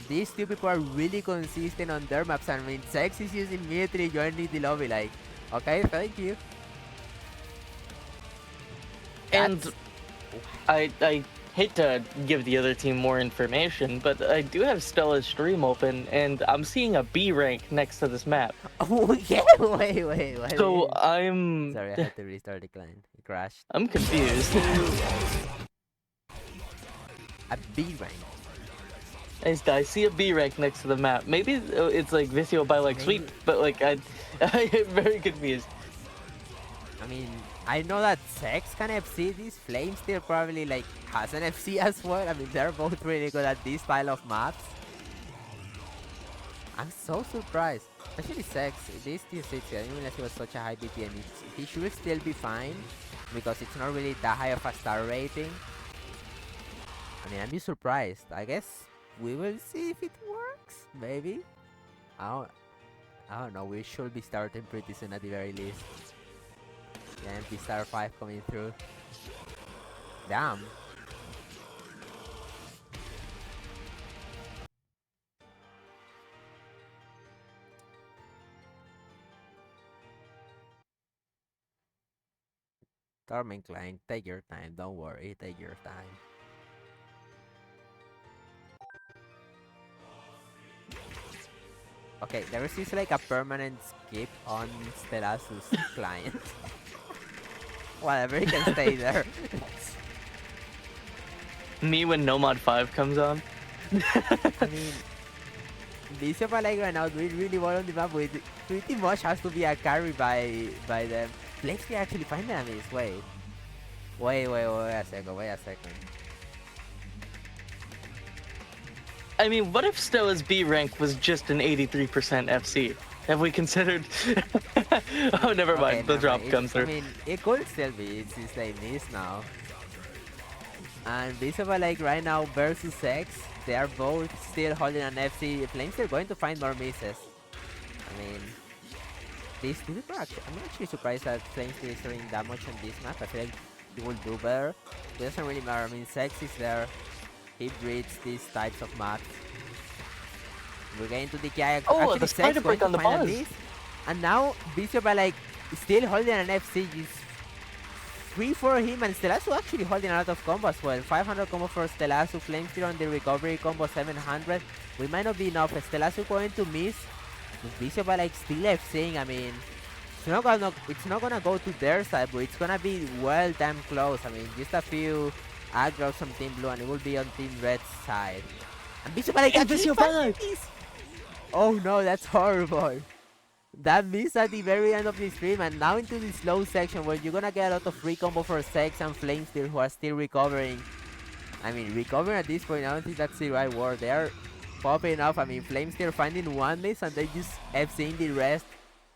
these two people are really consistent on their maps. I mean, Sex is using Mitri joining the lobby. Like, okay, thank you. And I hate to give the other team more information, but I do have Stella's stream open, and I'm seeing a B rank next to this map. Oh yeah, wait. So I'm... Sorry, I had to restart the client. It crashed. I'm confused. A B rank. I see a B rank next to the map. Maybe it's like Visio by like sweep, but like I'm very confused. I mean, I know that Sex can FC these. Flamesteer probably like has an FC as well. I mean, they're both really good at this style of maps. I'm so surprised. Especially Sex, this T60, I didn't realize he was such a high BPM. He should still be fine because it's not really that high of a star rating. I mean, I'm just surprised. I guess we will see if it works. Maybe. I don't know. We should be starting pretty soon at the very least. Yeah, MP Star 5 coming through. Damn. Torment Client, take your time. Don't worry. Take your time. Okay, there is like a permanent skip on Stellasu's client. Whatever, he can stay there. Me when Nomad 5 comes on. I mean, Bishop like right now doing really well on the map with pretty much has to be a carry by them. Flex can actually find them is wait a second. I mean, what if Stella's B rank was just an 83% FC? Have we considered? Oh, never mind. The drop comes through. I mean, it could still be. It's like this now. And Bishop like right now versus Sex, they are both still holding an FC. Flames are going to find more misses. I mean, these people are actually, I'm actually surprised that Flames is doing that much on this map. I feel like he will do better. It doesn't really matter. I mean, Sex is there. He breeds these types of maps. We're getting to the guy. Oh, the spider break on the buzz. And now Bishop are like still holding an FC. It's free for him, and Stellasu actually holding a lot of combo as well. 500 combo for Stellasu. Flamesteer on the recovery combo 700. We might not be enough. Stellasu going to miss. Bishop are like still FCing. I mean, it's not gonna go to their side, but it's gonna be well damn close. I mean, just a few aggro's from Team Blue, and it will be on Team Red's side. And Bishop are like actually oh no, that's horrible. That missed at the very end of the stream, and now into the slow section where you're gonna get a lot of free combo for Sex and Flamesteer who are still recovering. I mean, recovering at this point, I don't think that's the right word. They are popping off. I mean, Flamesteer finding one miss and they just FCing the rest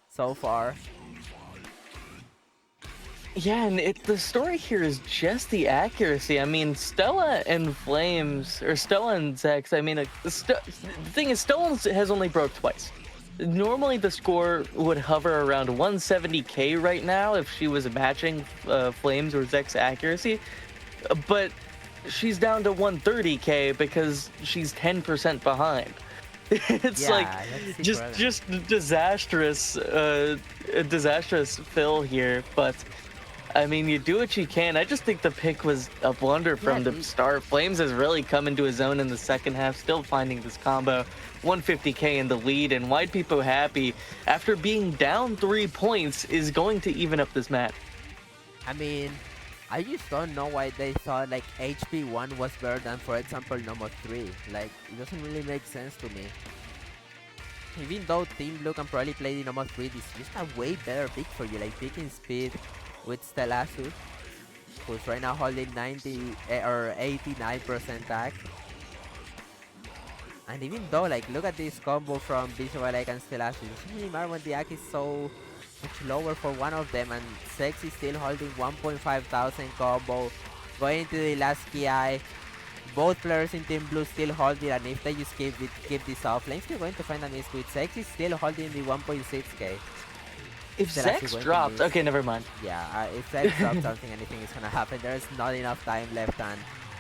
so far. Yeah, and the story here is just the accuracy. I mean, Stella and Flames, or Stella and Zex, I mean, the thing is, Stella has only broke twice. Normally the score would hover around 170k right now if she was matching Flames or Zex accuracy, but she's down to 130k because she's 10% behind. It's like just disastrous fill here, but I mean, you do what you can. I just think the pick was a blunder from the start. Flames has really come into his own in the second half, still finding this combo. 150k in the lead, and widepeepohappy, after being down 3 points, is going to even up this match. I mean, I just don't know why they thought like HP1 was better than, for example, number 3. Like, it doesn't really make sense to me. Even though Team Blue can probably play the number 3, it's just a way better pick for you, like picking speed with Stellasu, who's right now holding 90 or 89% tag. And even though, like, look at this combo from Visual Like and Stellas. It's really mad when the AC is so much lower for one of them, and Sex is still holding 1.5 thousand combo. Going to the last KI. Both players in Team Blue still holding, and if they just keep this off, Lane's still going to find a miss with Sex is still holding the 1.6k. If Stellas is Zex going to dropped, miss. okay, never mind. Yeah, if Sex drops something, anything is gonna happen. There's not enough time left, and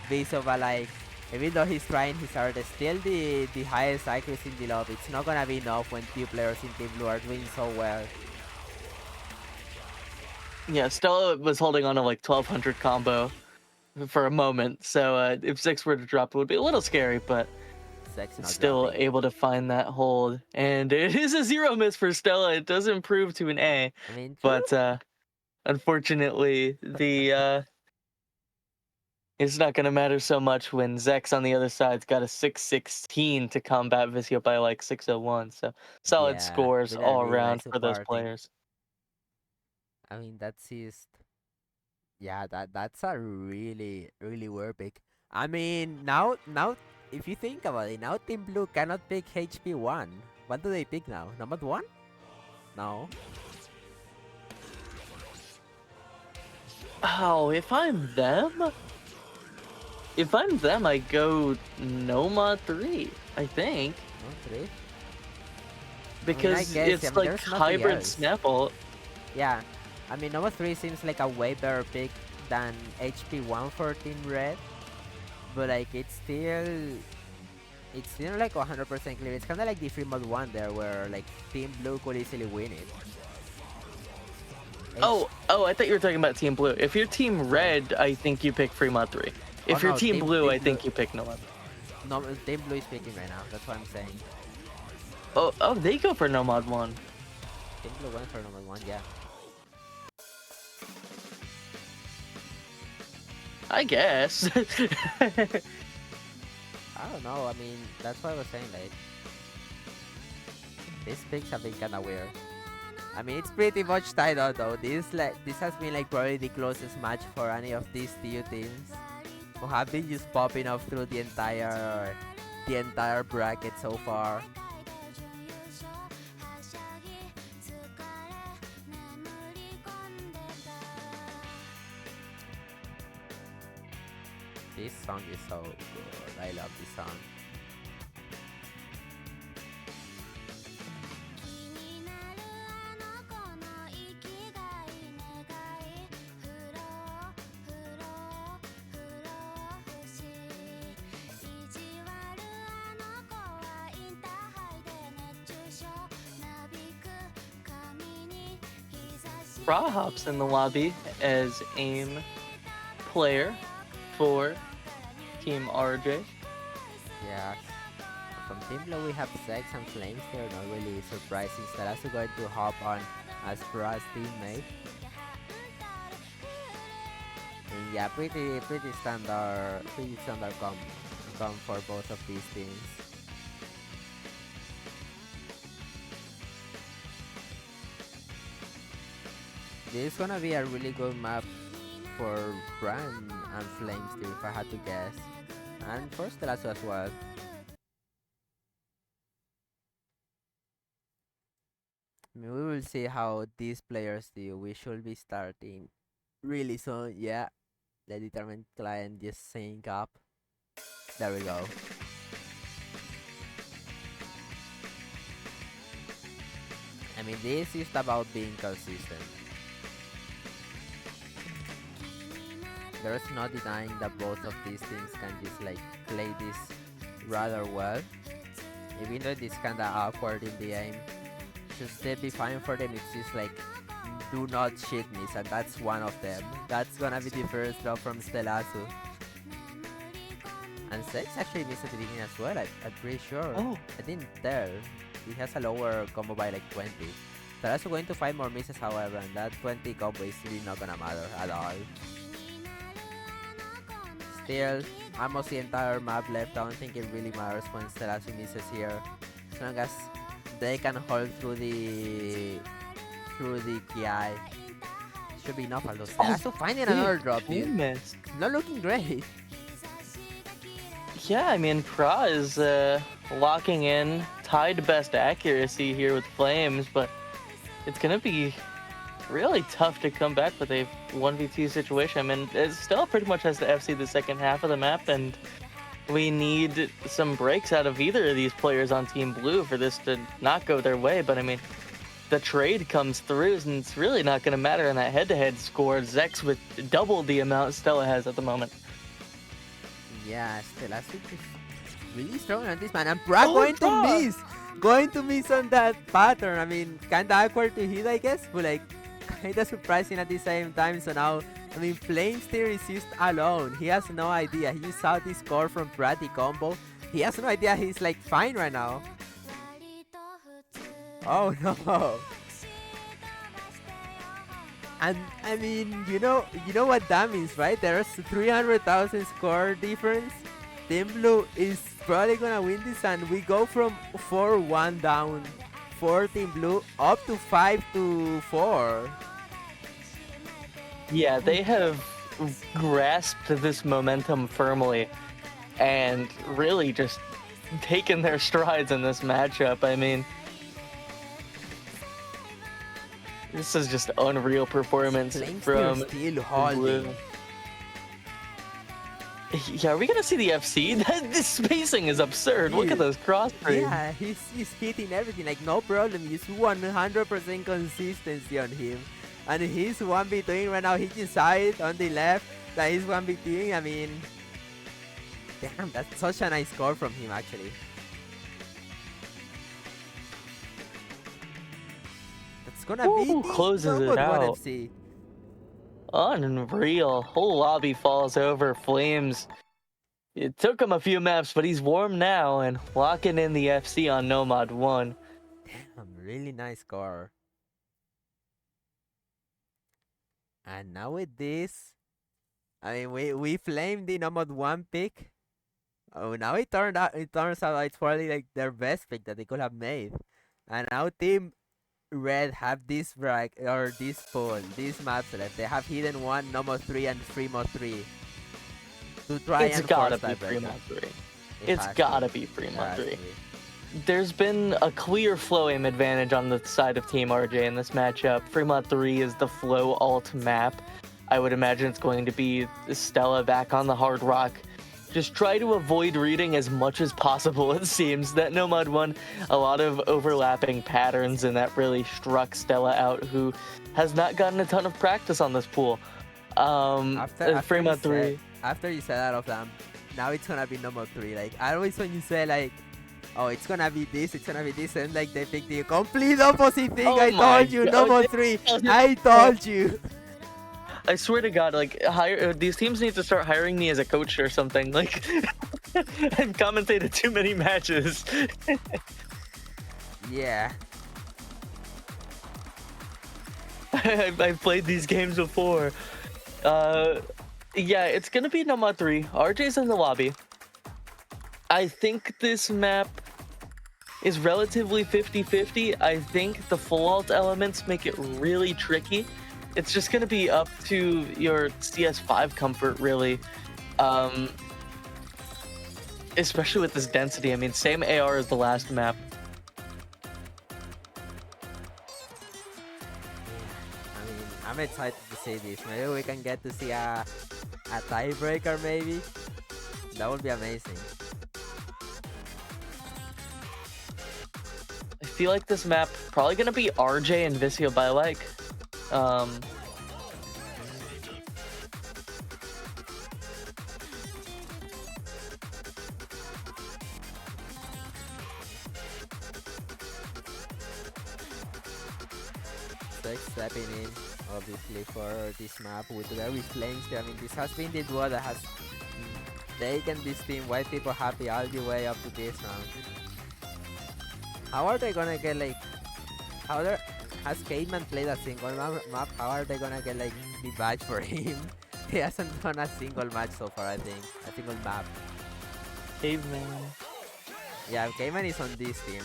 Visova, like, even though he's trying his hardest, still the highest accuracy in the lobby. It's not gonna be enough when two players in Team Blue are doing so well. Yeah, Stella was holding on to like 1200 combo for a moment, so if Zex were to drop, it would be a little scary, but Sex not still dropping. able to find that hold. And it is a 0 miss for Stella. It does improve to an A, I mean, true. but unfortunately, the it's not going to matter so much when Zex on the other side's got a 616 to combat Visio by like 601. So solid Yeah, scores with a all really around nice for those supporting. players. I mean, that's just, yeah, that's a really weird pick. I mean, now if you think about it, now Team Blue cannot pick HP1. What do they pick now? Number 1? No. Oh, if I'm them, I go Noma 3, I think. No, 3? Because I it's mean, like there's nothing hybrid else. Snapple. Yeah, I mean, number 3 seems like a way better pick than HP1 for Team Red. But like, it's still like 100% clear. It's kind of like the free mod 1 there, where like Team Blue could easily win it. Oh, I thought you were talking about Team Blue. If you're Team Red, I think you pick Fremont 3. Oh If you're no, Team Blue, I Blue. think you pick Noma. No, Team Blue is picking right now. That's what I'm saying. Oh, they go for Nomad 1. Team Blue went for number 1, yeah. I guess. I don't know. I mean, that's what I was saying. Like, these picks have been kind of weird. I mean, it's pretty much tied out though. This has been like probably the closest match for any of these two teams, who have been just popping off through the entire bracket so far. This song is so good. I love this song. Ra hops in the lobby as aim player for Team RJ. Yeah. From Team Blue, we have Sex and Flames. They're not really surprising. Starasu going to hop on as Pra's teammate. And yeah, pretty standard come for both of these teams. This is gonna be a really good map for Bran and Flames too, if I had to guess. And for Stelasu as well. I mean, we will see how these players do. We should be starting really soon. Yeah, the determined client just sync up. There we go. I mean, this is about being consistent. There's no denying that both of these teams can just like play this rather well. Even though it's kinda awkward in the aim, should still be fine for them. It's just like, do not shit miss, and that's one of them. That's gonna be the first drop from Stelasu. And Sex actually missed at the beginning as well, I'm pretty sure. Oh. I didn't tell. He has a lower combo by like 20. Stelasu going to find more misses, however, and that 20 combo is really not gonna matter at all. Still, almost the entire map left. I don't think it really matters when Stelasu misses here. As long as they can hold through the KI. Should be enough, although Stelasu finding another drop, dude. Not looking great. Yeah, I mean, Pra is locking in, tied best accuracy here with Flames, but it's gonna be really tough to come back with a 1v2 situation. I mean, it still pretty much has to FC the second half of the map, and we need some breaks out of either of these players on Team Blue for this to not go their way. But I mean, the trade comes through, and it's really not going to matter in that head-to-head score. Zex with double the amount Stella has at the moment. Yeah, Stella is really strong on this, man. And Brad going to miss on that pattern. I mean, kind of awkward to hit, I guess, but like kind of surprising at the same time. So now, I mean, Flames still is just alone. He has no idea. He just saw this score from Brad, the combo. He has no idea. He's like fine right now. Oh no. And I mean, you know what that means, right? There's 300,000 score difference. Team Blue is probably gonna win this, and we go from 4-1 down for Team Blue up to 5-4. Yeah, they have grasped this momentum firmly and really just taken their strides in this matchup. I mean, this is just unreal performance from still holding. Blue. Yeah, are we gonna see the FC? This spacing is absurd. Look at those cross frames. Yeah, he's hitting everything like no problem. He's 100% consistency on him, and he's 1v2 right now. He just saw it on the left that he's 1v2. I mean, damn, that's such a nice score from him actually. That's gonna be closes it out. FC. Unreal. Whole lobby falls over. Flames. It took him a few maps, but he's warm now and locking in the FC on Nomad 1. Damn, really nice score. And now with this, I mean, we flamed the Nomad 1 pick. Oh, now it turns out it's probably like their best pick that they could have made. And now Team Red have this break or this pool, these maps left. They have hidden 1, Nomad 3, and Free-Mod 3 to try it's and gotta force be Free-Mod 3. It's gotta be Free-Mod 3. There's been a clear flow aim advantage on the side of Team RJ in this matchup. Free-Mod 3 is the flow alt map. I would imagine it's going to be Stella back on the hard rock. Just try to avoid reading as much as possible, it seems. That Nomad 1, a lot of overlapping patterns, and that really struck Stella out, who has not gotten a ton of practice on this pool. Free-Mod 3. After you said that of them, now it's gonna be Nomad 3. Like, I always when you say like, oh, it's gonna be this, and like they pick the complete opposite thing. I told you, Nomad 3. I told you. I swear to God, like, these teams need to start hiring me as a coach or something. Like, I've commentated too many matches. Yeah. I've played these games before. Yeah, it's gonna be Nomad 3. RJ's in the lobby. I think this map is relatively 50-50. I think the full alt elements make it really tricky. It's just going to be up to your CS5 comfort, really. Especially with this density. I mean, same AR as the last map. I mean, I'm excited to see this. Maybe we can get to see a tiebreaker, maybe. That would be amazing. I feel like this map probably going to be RJ and Visio by like. Stepping in, obviously, for this map with very flames there. I mean, this has been the duo that has taken this team, widepeepohappy, all the way up to this round. How are they gonna get like? Has Caveman played a single map? How are they gonna get like the badge for him? He hasn't done a single match so far, I think. A single map. Caveman. Yeah, Caveman is on this team.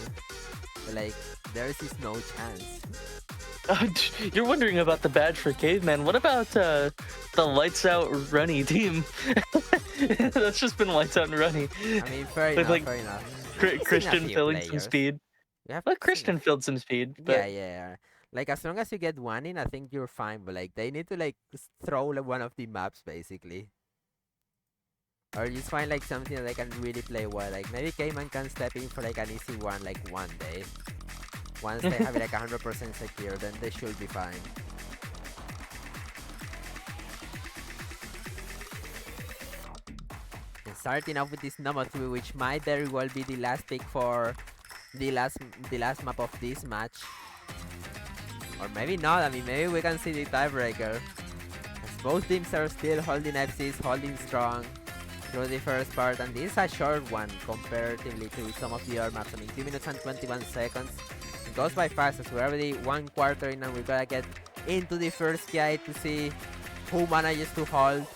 But like, there is no chance. You're wondering about the badge for Caveman. What about the Lights Out Runny team? That's just been Lights Out and Runny. I mean, fair enough, fair enough. We're missing a Christian few filling some players. speed. We have Well, missing a Christian few. filled some speed, Yeah, but yeah. Like as long as you get one in, I think you're fine. But like they need to like throw like, one of the maps basically, or just find like something that they can really play well. Like maybe Cayman can step in for like an easy one like one day. Once they have it like 100% secure, then they should be fine. And starting off with this number 3, which might very well be the last pick for the last map of this match. Or maybe not. I mean, maybe we can see the tiebreaker. As both teams are still holding FCs, holding strong through the first part. And this is a short one comparatively to some of the other maps. I mean, 2 minutes and 21 seconds. It goes by fast as we're already 1 quarter in and we're gonna get into the first KI to see who manages to hold.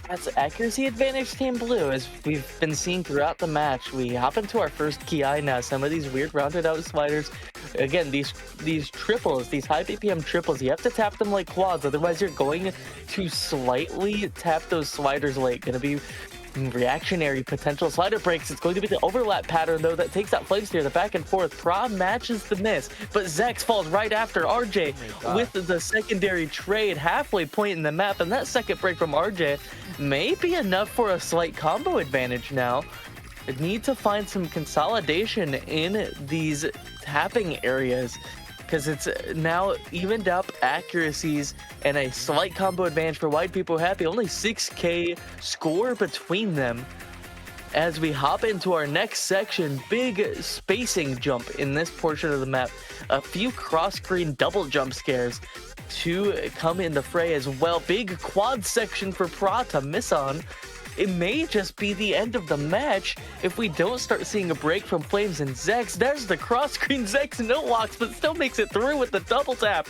that's accuracy advantage Team Blue, as we've been seeing throughout the match. We hop into our first KI now. Some of these weird rounded out sliders. Again, these triples, these high BPM triples, you have to tap them like quads, otherwise you're going to slightly tap those sliders late. Gonna be reactionary potential slider breaks. It's going to be the overlap pattern though that takes out Flame Steer, the back and forth. Prob matches the miss, but Zex falls right after RJ with the secondary trade halfway point in the map, and that second break from RJ may be enough for a slight combo advantage now. Need to find some consolidation in these tapping areas, because it's now evened up accuracies and a slight combo advantage for widepeepohappy. Only 6k score between them. As we hop into our next section, big spacing jump in this portion of the map. A few cross-screen double jump scares to come in the fray as well. Big quad section for Pra to miss on. It may just be the end of the match if we don't start seeing a break from Flames and Zex. There's the cross-screen Zex no walks, but still makes it through with the double tap.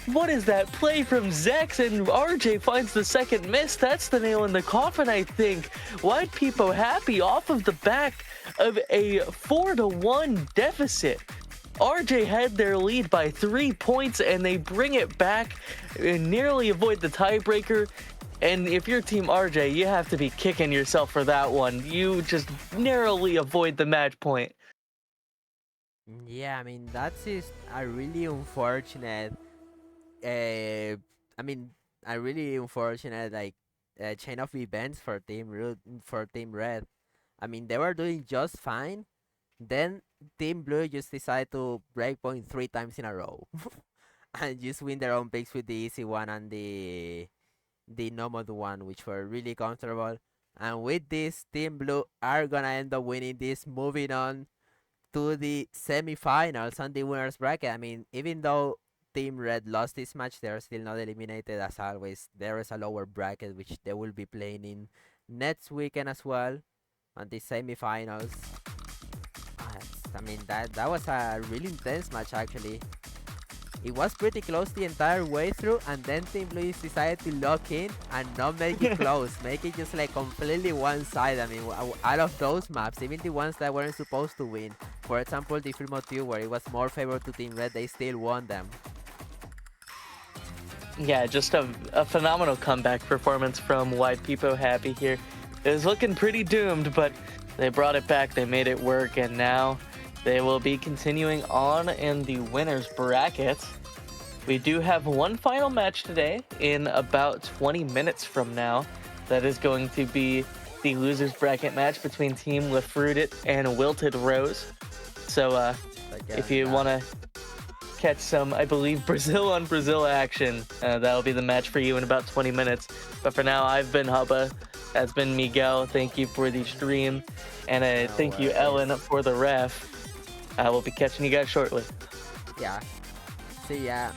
What is that play from Zex? And RJ finds the second miss. That's the nail in the coffin, I think. widepeepohappy off of the back of a 4-1 deficit. RJ had their lead by 3 points, and they bring it back and nearly avoid the tiebreaker. And if you're Team RJ, you have to be kicking yourself for that one. You just narrowly avoid the match point. Yeah, I mean, that's just a really unfortunate uh, I mean, a really unfortunate like chain of events for Team Red. I mean, they were doing just fine. Then Team Blue just decided to break point 3 times in a row, and just win their own picks with the easy one and the nomad one, which were really comfortable. And with this, Team Blue are gonna end up winning this, moving on to the semifinals on the winners bracket. I mean, even though Team Red lost this match, they're still not eliminated as always. There is a lower bracket which they will be playing in next weekend as well on the semifinals. I mean, that was a really intense match actually. It was pretty close the entire way through, and then Team Blue decided to lock in and not make it close, make it just like completely one side. I mean, out of those maps, even the ones that weren't supposed to win, for example, the Firmo 2, where it was more favored to Team Red, they still won them. Yeah, just a phenomenal comeback performance from widepeepohappy here. It was looking pretty doomed, but they brought it back, they made it work, and now they will be continuing on in the winners bracket. We do have one final match today in about 20 minutes from now. That is going to be the losers bracket match between Team Lefruited and Wilted Rose. So if you want to catch some, I believe, Brazil on Brazil action, that'll be the match for you in about 20 minutes. But for now, I've been Hubba. That's been Miguel. Thank you for the stream. And thank you, Ellen, for the ref. We'll be catching you guys shortly. Yeah. See ya.